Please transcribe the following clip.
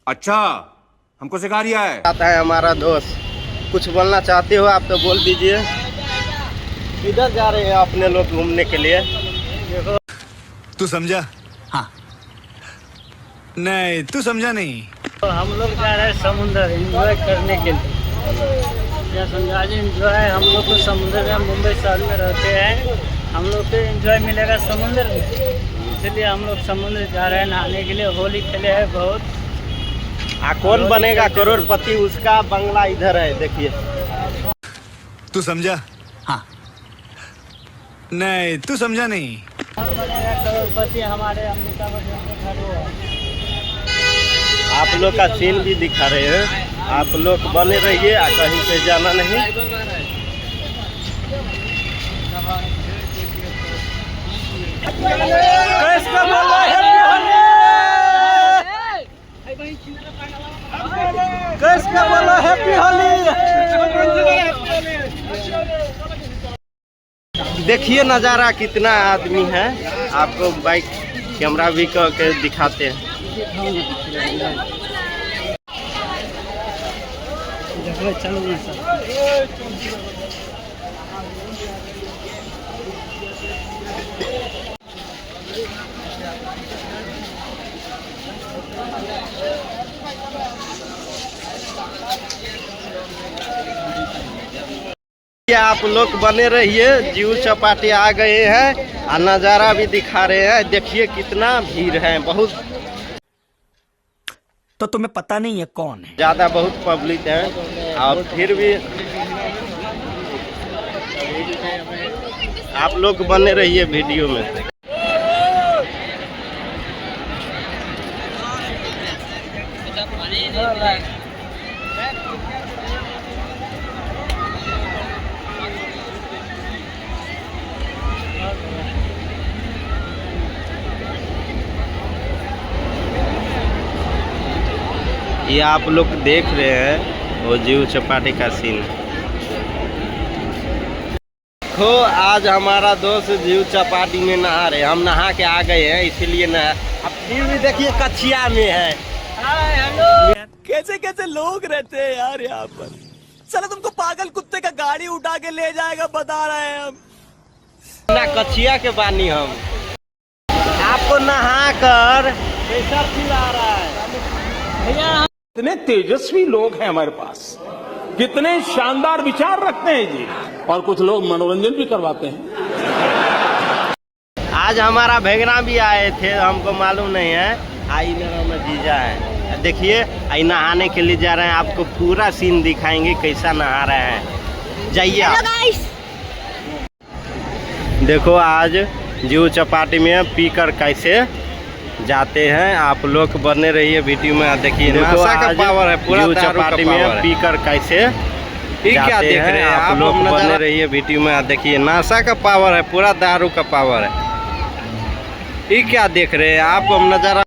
अच्छा, हमको सिखा रिया है। आता है हमारा दोस्त, कुछ बोलना चाहते हो आप तो बोल दीजिए। इधर जा रहे हैं अपने लोग घूमने के लिए। देखो तू समझा? हाँ नहीं, तू समझा नहीं। तो हम लोग जा रहे हैं समुद्र एंजॉय करने के लिए। क्या समझा जी, एंजॉय हम लोग को समुद्र में, मुंबई शहर में रहते हैं, हम लोग को एंजॉय मिलेगा समुद्र में, इसलिए हम लोग समुद्र जा रहे हैं नहाने के लिए। होली खेले हैं बहुत। कौन बनेगा करोड़पति, उसका बंगला इधर है, देखिए। तू समझा? हाँ नहीं, तू समझा नहीं। कौन बनेगा करोड़पति, हमारे अमेरिका में घर वो है। आप लोग का सीन भी दिखा रहे हैं, आप लोग बने रहिए, कहीं पे जाना नहीं। कैसे बोलो हैप्पी होली, कैसे बोलो हैप्पी होली। देखिए नज़ारा, कितना आदमी है, आपको बाइक कैमरा भी करके दिखाते हैं। चलो ना सर। आप लोग बने रहिए, जीव चपाटी आ गए हैं और नज़ारा भी दिखा रहे हैं। देखिए कितना भीड़ है, बहुत। तो तुम्हें पता नहीं है कौन है? ज़्यादा बहुत पब्लिक है, और फिर भी आप लोग बने रहिए वीडियो में। ये आप लोग देख रहे हैं वो जीव चपाटी का सीन। देखो आज हमारा दोस्त जीव चपाटी में नहा रहे, हम नहा के आ गए हैं इसीलिए नहा। अब फिर भी देखिए कछिया में है। कैसे कैसे लोग रहते हैं यार यहाँ पर। साला तुमको पागल कुत्ते का गाड़ी उठा के ले जाएगा, बता रहे हैं हम। ना कछिया के बानी हम। आपको नहा कर कैसा फील आ रहा है भैया? कितने तेजस्वी लोग हैं हमारे पास, कितने शानदार विचार रखते हैं जी, और कुछ लोग मनोरंजन भी करवाते हैं। आज हमारा भेगना भी आए थे, हमको मालूम नहीं है। आई मेरा में जीजा है, देखिए आई नहाने के लिए जा रहे हैं। आपको पूरा सीन दिखाएंगे कैसा नहा रहे हैं, जाइए आप। देखो आज जीव चपाटी में पीकर कैसे जाते हैं, आप लोग बने रहिए वीडियो में। देखिए नशा का पावर है पूरा, जीव चपाटी में पीकर कैसे जाते हैं, आप लोग बने रहिए वीडियो में। देखिए नशा का पावर है पूरा, दारू का पावर है। ये क्या देख रहे हैं आप, हम नज़ारा